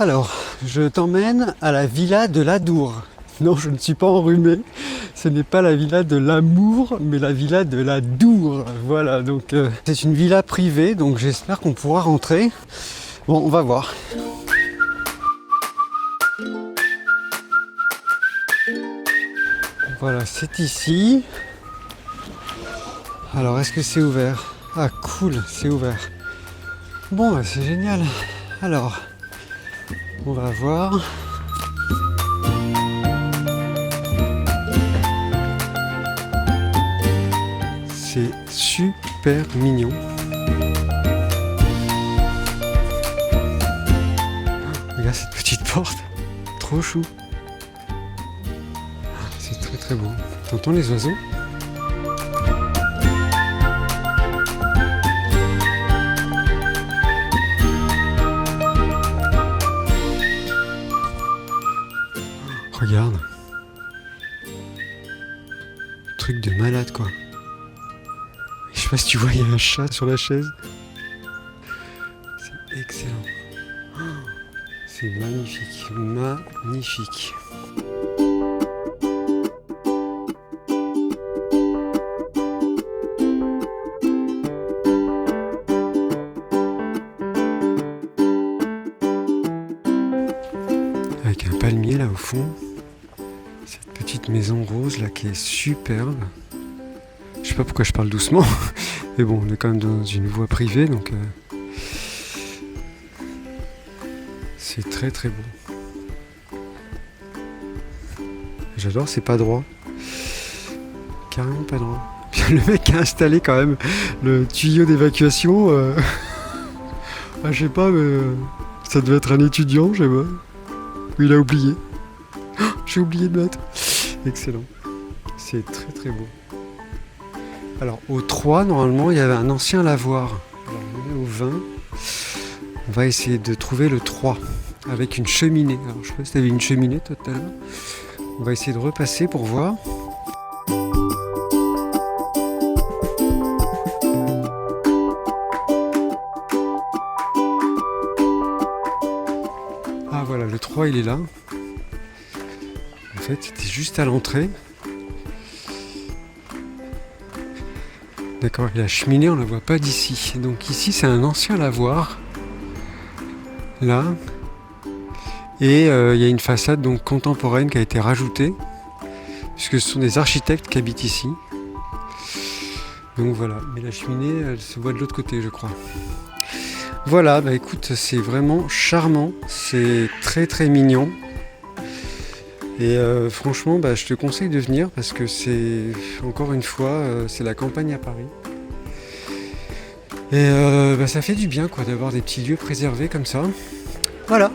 Alors, je t'emmène à la villa de l'Adour. Non, je ne suis pas enrhumé. Ce n'est pas la villa de l'amour, mais la villa de l'Adour. Voilà, donc c'est une villa privée, donc j'espère qu'on pourra rentrer. Bon, on va voir. Voilà, c'est ici. Alors, est-ce que c'est ouvert? Ah, cool, c'est ouvert. Bon, bah, c'est génial. Alors, on va voir. C'est super mignon. Regarde cette petite porte. Trop chou. C'est très très beau. T'entends les oiseaux? Regarde. Truc de malade quoi. Je sais pas si tu vois, il y a un chat sur la chaise. C'est excellent. Oh, c'est magnifique. Magnifique. Avec un palmier là au fond. Cette petite maison rose là qui est superbe. Je sais pas pourquoi je parle doucement, mais bon, on est quand même dans une voie privée, donc c'est très très beau. J'adore, c'est pas droit. Carrément pas droit. Puis le mec a installé quand même le tuyau d'évacuation. Ah, je sais pas, mais ça devait être un étudiant, je sais pas. Ou il a oublié. Oh, j'ai oublié de mettre. Excellent. C'est très très beau. Alors au 3, normalement, il y avait un ancien lavoir. Alors on est au 20. On va essayer de trouver le 3 avec une cheminée. Alors je sais pas si tu avais une cheminée toi tout à l'heure. On va essayer de repasser pour voir. Ah voilà, le 3 il est là. En fait, c'était juste à l'entrée. D'accord, et la cheminée, on ne la voit pas d'ici. Donc ici, c'est un ancien lavoir. Là. Et il y a une façade donc contemporaine qui a été rajoutée. Puisque ce sont des architectes qui habitent ici. Donc voilà. Mais la cheminée, elle se voit de l'autre côté, je crois. Voilà, bah écoute, c'est vraiment charmant. C'est très très mignon. Et franchement, bah, je te conseille de venir parce que c'est, encore une fois, c'est la campagne à Paris. Et bah, ça fait du bien quoi, d'avoir des petits lieux préservés comme ça. Voilà.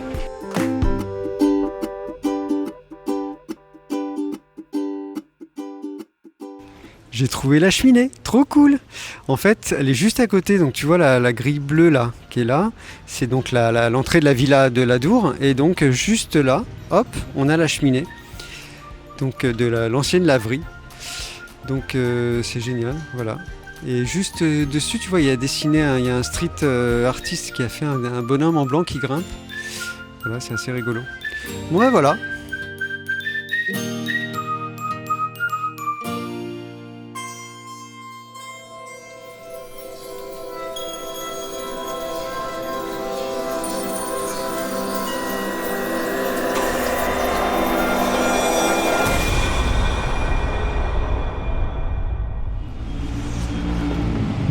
J'ai trouvé la cheminée, trop cool. En fait, elle est juste à côté, donc tu vois la grille bleue là, qui est là. C'est donc l'entrée de la villa de l'Adour. Et donc juste là, hop, on a la cheminée. Donc de l'ancienne laverie. Donc c'est génial, voilà. Et juste dessus, tu vois, il y a dessiné, il y a un street artiste qui a fait un bonhomme en blanc qui grimpe. Voilà, c'est assez rigolo. Ouais, voilà.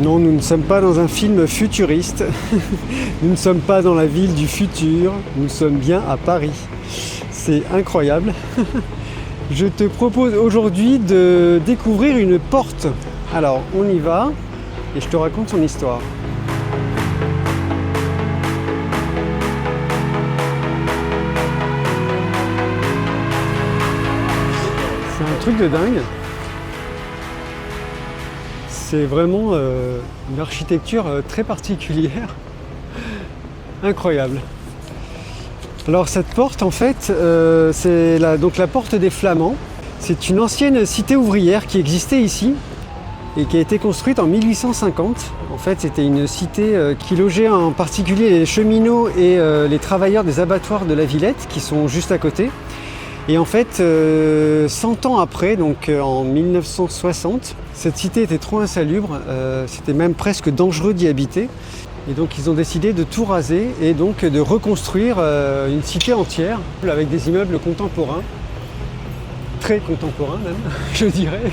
Non, nous ne sommes pas dans un film futuriste. Nous ne sommes pas dans la ville du futur. Nous sommes bien à Paris. C'est incroyable. Je te propose aujourd'hui de découvrir une porte. Alors, on y va et je te raconte son histoire. C'est un truc de dingue. C'est vraiment une architecture très particulière, incroyable. Alors cette porte en fait, donc la porte des Flamands. C'est une ancienne cité ouvrière qui existait ici. et qui a été construite en 1850. En fait, c'était une cité qui logeait en particulier les cheminots et les travailleurs des abattoirs de la Villette, qui sont juste à côté. Et en fait, 100 ans après, donc en 1960, cette cité était trop insalubre, c'était même presque dangereux d'y habiter. Et donc ils ont décidé de tout raser et donc de reconstruire une cité entière avec des immeubles contemporains, très contemporains même, je dirais.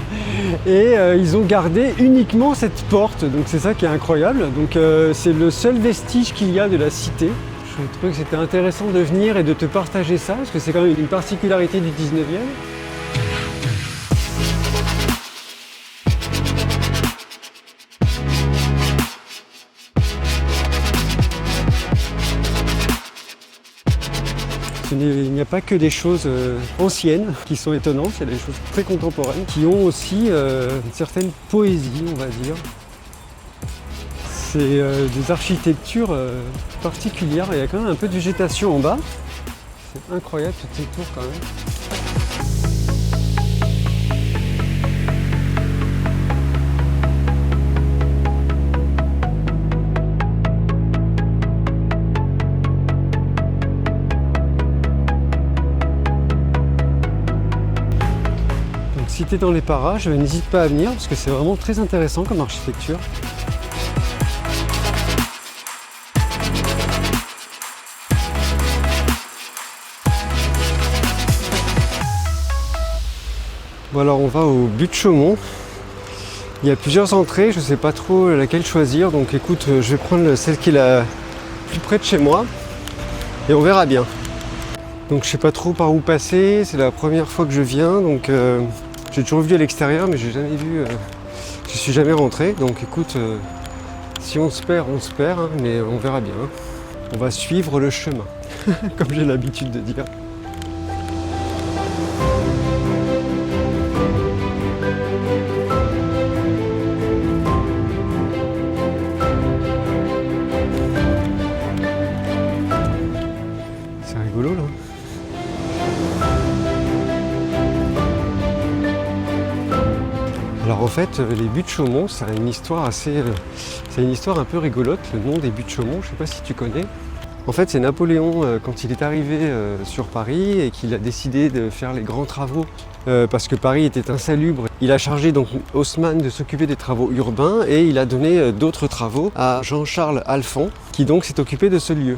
Et ils ont gardé uniquement cette porte, donc c'est ça qui est incroyable. Donc c'est le seul vestige qu'il y a de la cité. Je trouvais que c'était intéressant de venir et de te partager ça, parce que c'est quand même une particularité du 19e. Il n'y a pas que des choses anciennes qui sont étonnantes, il y a des choses très contemporaines qui ont aussi une certaine poésie, on va dire. C'est des architectures particulières, il y a quand même un peu de végétation en bas. C'est incroyable toutes ces tours quand même. Donc si tu es dans les parages, n'hésite pas à venir parce que c'est vraiment très intéressant comme architecture. Bon alors on va au but de Chaumont. Il y a plusieurs entrées, je ne sais pas trop laquelle choisir, donc écoute, je vais prendre celle qui est la plus près de chez moi et on verra bien. Donc je sais pas trop par où passer, c'est la première fois que je viens, donc j'ai toujours vu à l'extérieur mais j'ai jamais vu, je suis jamais rentré, donc écoute, si on se perd, hein, mais on verra bien. On va suivre le chemin, comme j'ai l'habitude de dire. C'est rigolo là. Alors en fait, les buttes de Chaumont, c'est une histoire c'est une histoire un peu rigolote, le nom des buttes de Chaumont, je ne sais pas si tu connais. En fait, c'est Napoléon, quand il est arrivé sur Paris et qu'il a décidé de faire les grands travaux, parce que Paris était insalubre, il a chargé donc Haussmann de s'occuper des travaux urbains et il a donné d'autres travaux à Jean-Charles Alphand, qui donc s'est occupé de ce lieu.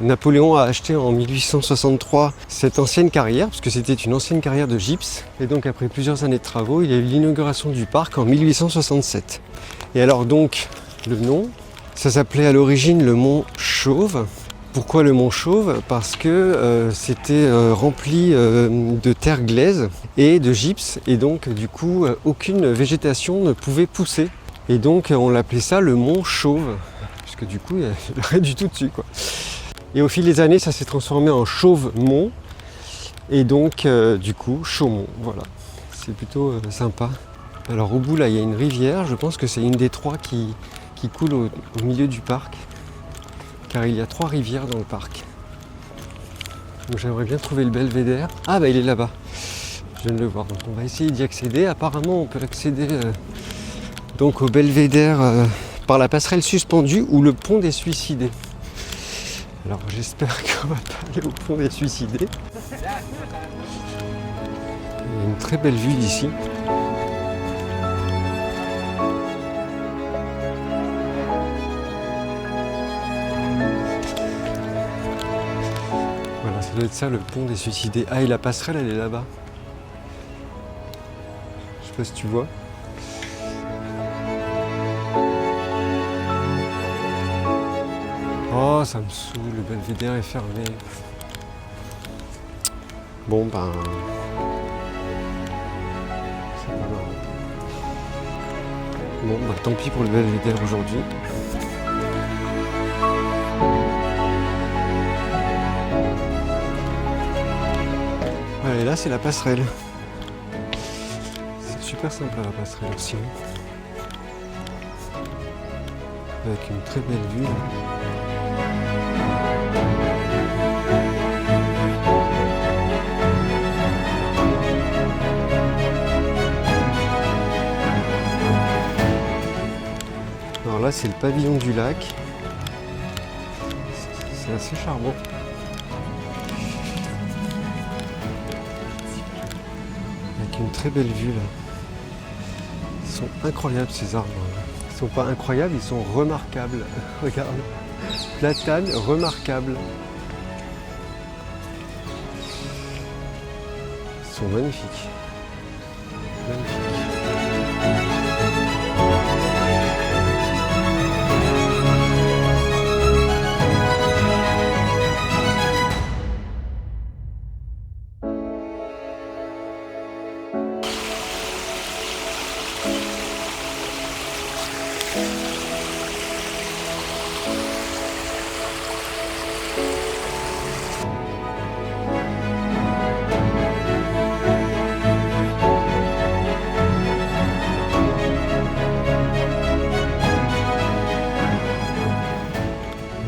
Napoléon a acheté en 1863 cette ancienne carrière, parce que c'était une ancienne carrière de gypse. Et donc après plusieurs années de travaux, il y a eu l'inauguration du parc en 1867. Et alors donc, le nom, ça s'appelait à l'origine le Mont Chauve. Pourquoi le Mont Chauve? Parce que c'était rempli de terre glaise et de gypse. Et donc du coup, aucune végétation ne pouvait pousser. Et donc on l'appelait ça le Mont Chauve. Parce que du coup, il n'y a rien du tout dessus, quoi. Et au fil des années, ça s'est transformé en Chauve-Mont. Et donc, du coup, Chaumont. Voilà. C'est plutôt sympa. Alors, au bout, là, il y a une rivière. Je pense que c'est une des trois qui coule au milieu du parc. Car il y a 3 rivières dans le parc. Donc, j'aimerais bien trouver le belvédère. Ah, bah, il est là-bas. Je viens de le voir. Donc, on va essayer d'y accéder. Apparemment, on peut accéder donc au belvédère par la passerelle suspendue ou le pont des Suicidés. Alors j'espère qu'on va pas aller au pont des Suicidés. Il y a une très belle vue d'ici. Voilà, ça doit être ça le pont des Suicidés. Ah, et la passerelle elle est là-bas. Je sais pas si tu vois. Oh, ça me saoule, le belvédère est fermé. Bon, ben... c'est pas marrant. Bon, ben tant pis pour le belvédère aujourd'hui. Voilà, et là, c'est la passerelle. C'est super sympa la passerelle aussi. Avec une très belle vue. là c'est le pavillon du lac. C'est assez charmant. Avec une très belle vue là. Ils sont incroyables ces arbres. Ils sont pas incroyables, ils sont remarquables. Regarde. Platane remarquable. Ils sont magnifiques. Magnifiques.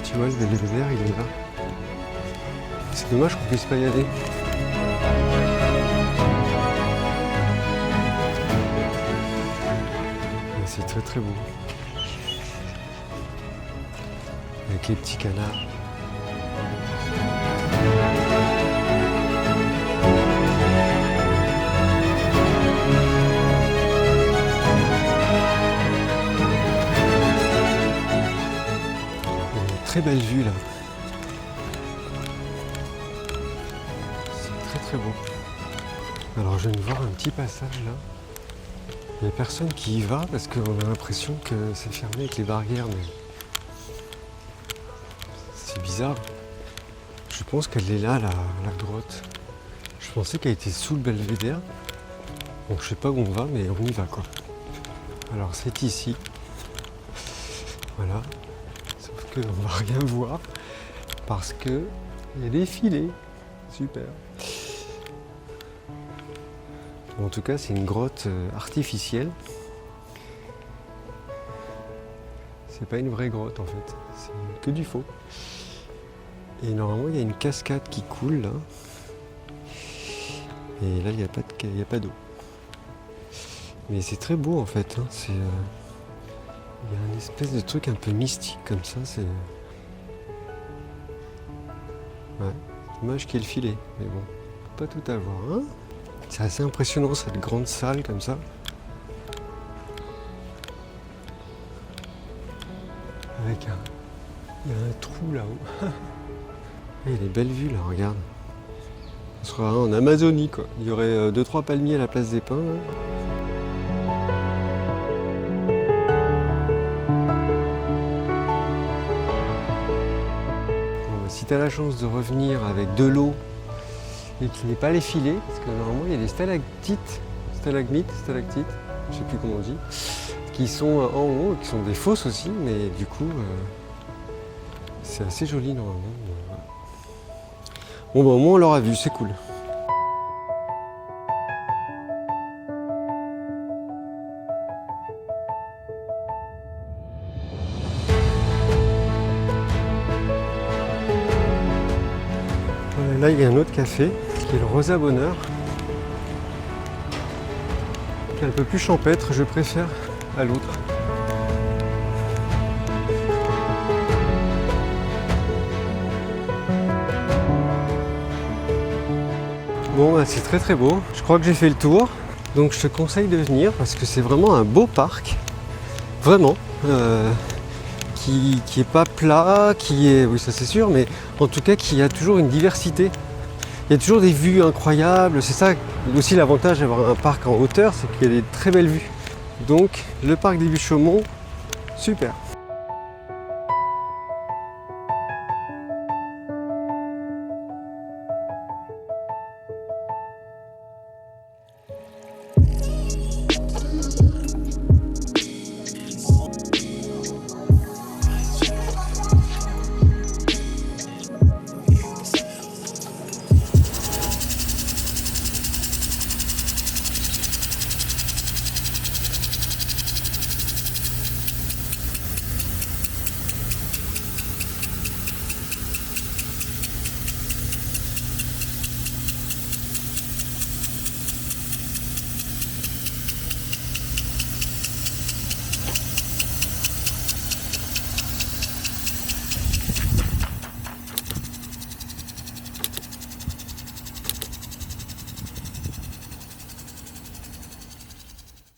Tu vois, le belvédère, il est là. C'est dommage qu'on puisse pas y aller. Mais c'est très très beau. Avec les petits canards. Très belle vue là. C'est très très beau. Alors je viens de voir un petit passage là. Il n'y a personne qui y va parce qu'on a l'impression que c'est fermé avec les barrières, mais c'est bizarre. Je pense qu'elle est là, la grotte. Je pensais qu'elle était sous le belvédère. Bon, je sais pas où on va, mais on y va quoi. Alors c'est ici. Voilà. On va rien voir parce que il y a des filets. Super. En tout cas, c'est une grotte artificielle. C'est pas une vraie grotte en fait, c'est que du faux. Et normalement, il y a une cascade qui coule là. Et là, il n'y a pas d'eau. Mais c'est très beau en fait. C'est il y a une espèce de truc un peu mystique comme ça, c'est... Ouais, dommage qu'il y ait le filet, mais bon, on peut pas tout avoir, hein. C'est assez impressionnant cette grande salle comme ça. Avec il y a un trou là-haut. Il y a des belles vues là, regarde. On sera en Amazonie quoi. Il y aurait 2-3 palmiers à la place des pins. Là. Si tu as la chance de revenir avec de l'eau et qu'il n'y ait pas les filets, parce que normalement il y a des stalactites, stalagmites, je sais plus comment on dit, qui sont en haut, qui sont des fosses aussi, mais du coup c'est assez joli normalement. Bon bah au moins on l'aura vu, c'est cool. Là, il y a un autre café, qui est le Rosa Bonheur, qui est un peu plus champêtre, je préfère à l'autre. Bon, bah, c'est très très beau. Je crois que j'ai fait le tour, donc je te conseille de venir parce que c'est vraiment un beau parc, vraiment. Qui est pas plat, qui est, oui ça c'est sûr, mais en tout cas qui a toujours une diversité. Il y a toujours des vues incroyables, c'est ça aussi l'avantage d'avoir un parc en hauteur, c'est qu'il y a des très belles vues. Donc le parc des Buttes-Chaumont, super.